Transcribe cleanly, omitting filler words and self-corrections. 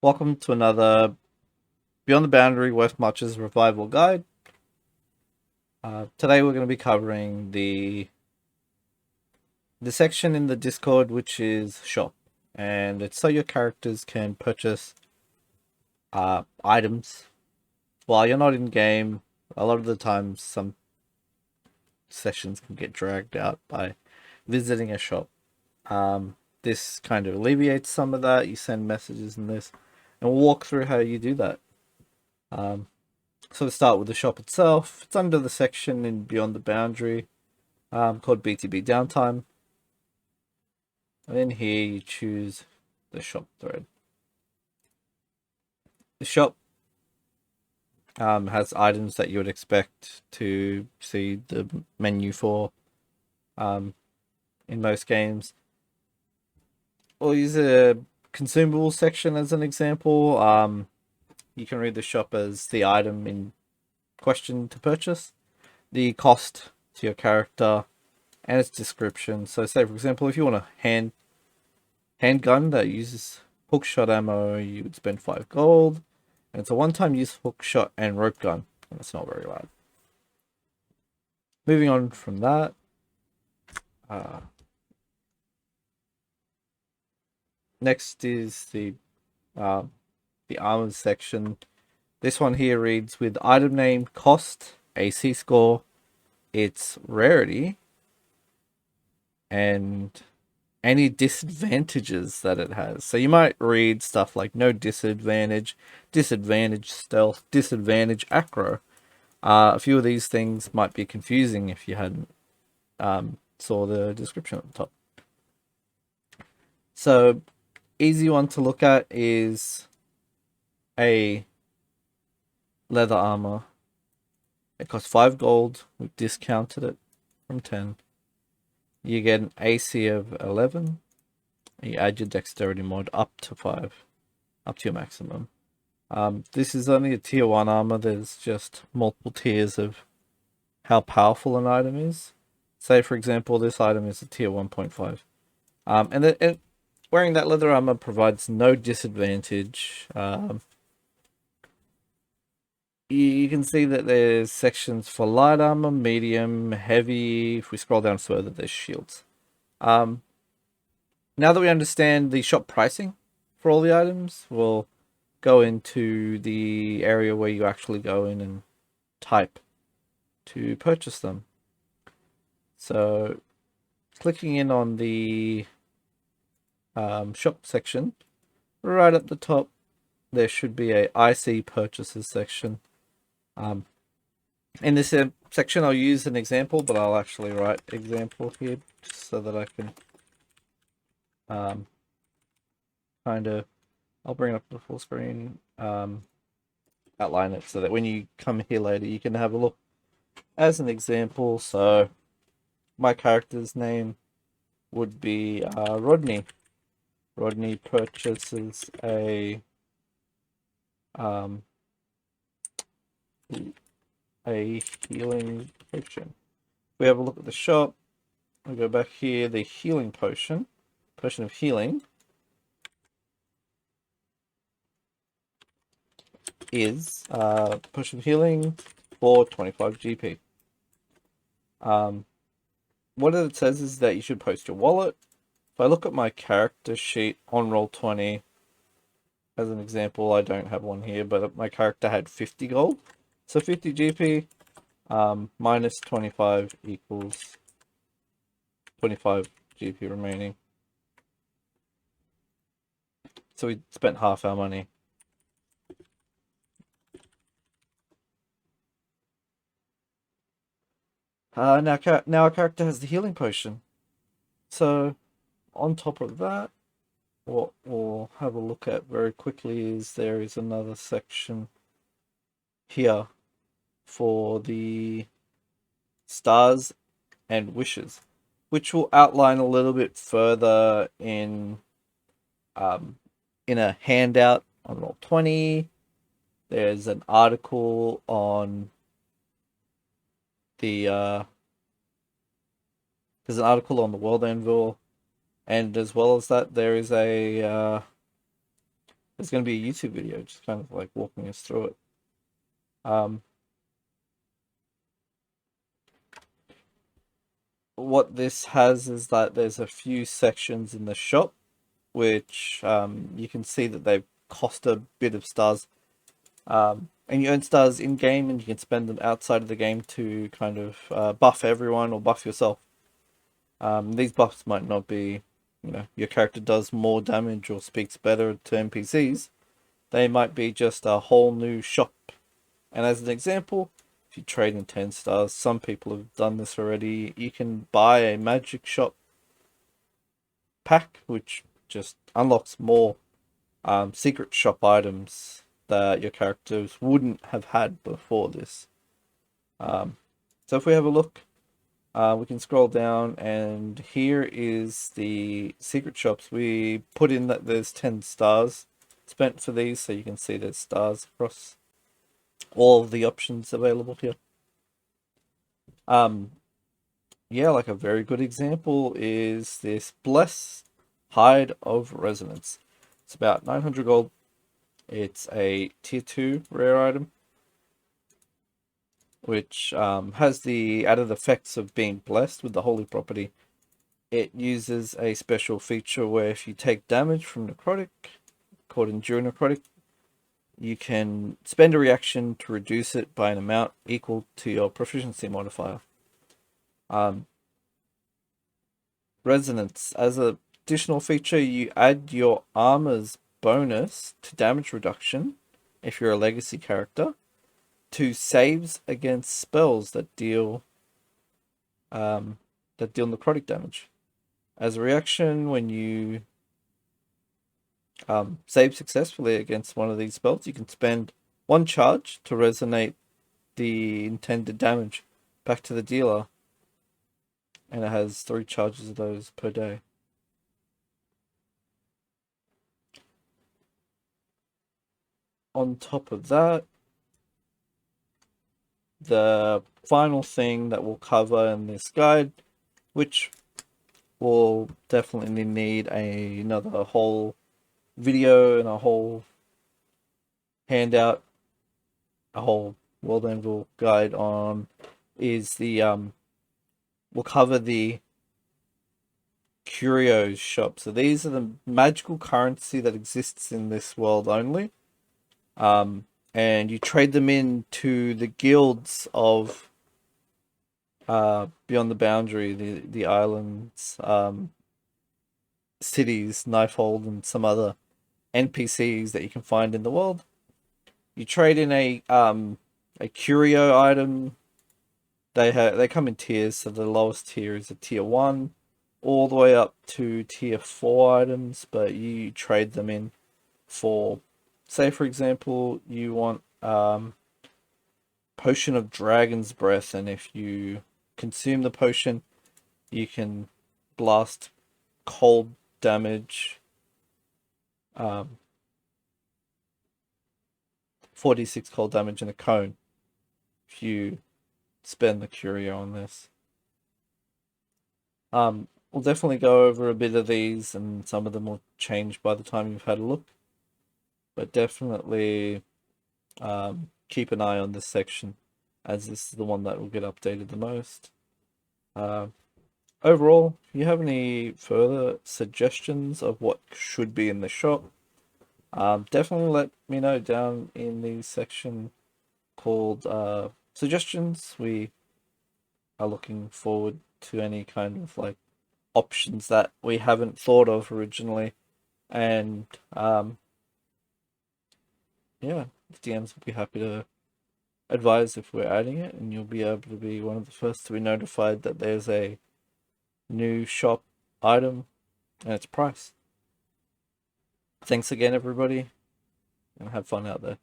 Welcome to another Beyond the Boundary Westmarches Revival Guide. Today we're going to be covering the section in the Discord which is shop, and it's so your characters can purchase items while you're not in game. A lot of the times, some sessions can get dragged out by visiting a shop. This kind of alleviates some of that. You send messages in this, and we'll walk through how you do that. So to start with the shop itself, it's under the section in Beyond the Boundary called BTB Downtime. And in here you choose the shop thread. The shop has items that you would expect to see the menu for in most games. We'll use a consumable section as an example. You can read the shop as the item in question to purchase, the cost to your character, and its description. So say for example, if you want a handgun that uses hookshot ammo, you would spend 5 gold, and it's a one-time use hookshot and rope gun, and it's not very loud. Moving on from that, next is the armors section. This one here reads with item name, cost, AC score, its rarity, and any disadvantages that it has. So you might read stuff like no disadvantage, disadvantage stealth, disadvantage acro. A few of these things might be confusing if you hadn't saw the description at the top. So easy one to look at is a leather armor. It costs 5 gold. We've discounted it from 10. You get an AC of 11. You add your dexterity mod up to 5, up to your maximum. This is only a tier 1 armor. There's just multiple tiers of how powerful an item is. Say, for example, this item is a tier 1.5. And wearing that leather armor provides no disadvantage. You can see that there's sections for light armor, medium, heavy. If we scroll down further, there's shields. Now that we understand the shop pricing for all the items, we'll go into the area where you actually go in and type to purchase them. So clicking in on the shop section, right at the top, there should be a IC purchases section. In this section, I'll use an example, but I'll actually write example here just so that I can I'll bring it up to the full screen, outline it so that when you come here later, you can have a look as an example. So my character's name would be Rodney. Rodney purchases a healing potion. If we have a look at the shop, we go back here, the healing potion of healing is potion of healing for 25 GP. What it says is that you should post your wallet. If I look at my character sheet on Roll20, as an example, I don't have one here, but my character had 50 gold. So 50 GP minus 25 equals 25 GP remaining. So we spent half our money. Now our character has the healing potion. So on top of that, what we'll have a look at very quickly is there is another section here for the stars and wishes, which will outline a little bit further in a handout on Roll20. There's an article on the World Anvil, and as well as that, there is a there's going to be a YouTube video just kind of like walking us through it. What this has is that there's a few sections in the shop which you can see that they cost a bit of stars. And you earn stars in game, and you can spend them outside of the game to kind of buff everyone or buff yourself. These buffs might not be, your character does more damage or speaks better to NPCs. They might be just a whole new shop. And as an example, if you trade in 10 stars, some people have done this already. You can buy a magic shop pack, which just unlocks more secret shop items that your characters wouldn't have had before this. So if we have a look, we can scroll down, and here is the secret shops. We put in that there's 10 stars spent for these, so you can see there's stars across all of the options available here. Yeah, like a very good example is this Bless Hide of Resonance. It's about 900 gold. It's a tier 2 rare item, which has the added effects of being blessed with the holy property. It uses a special feature where if you take damage from necrotic, called endure necrotic, you can spend a reaction to reduce it by an amount equal to your proficiency modifier. Resonance. As an additional feature, you add your armor's bonus to damage reduction if you're a legacy character to saves against spells that deal necrotic damage. As a reaction, when you save successfully against one of these spells, you can spend 1 charge to resonate the intended damage back to the dealer, and it has 3 charges of those per day. On top of that, the final thing that we'll cover in this guide, which will definitely need another whole video and a whole handout, a whole World Anvil guide on, is the we'll cover the Curio Shop. So these are the magical currency that exists in this world only. And you trade them into the guilds of beyond the boundary, the islands, cities, Knifehold, and some other NPCs that you can find in the world. You trade in a curio item. They come in tiers, so the lowest tier is a tier 1, all the way up to tier 4 items, but you trade them in for, say for example, you want Potion of Dragon's Breath, and if you consume the potion, you can blast cold damage, 46 cold damage in a cone if you spend the curio on this. We'll definitely go over a bit of these, and some of them will change by the time you've had a look, but definitely keep an eye on this section, as this is the one that will get updated the most. Overall, if you have any further suggestions of what should be in the shop, definitely let me know down in the section called suggestions. We are looking forward to any kind of like options that we haven't thought of originally, and yeah, the DMs will be happy to advise if we're adding it, and you'll be able to be one of the first to be notified that there's a new shop item and its price. Thanks again, everybody, and have fun out there.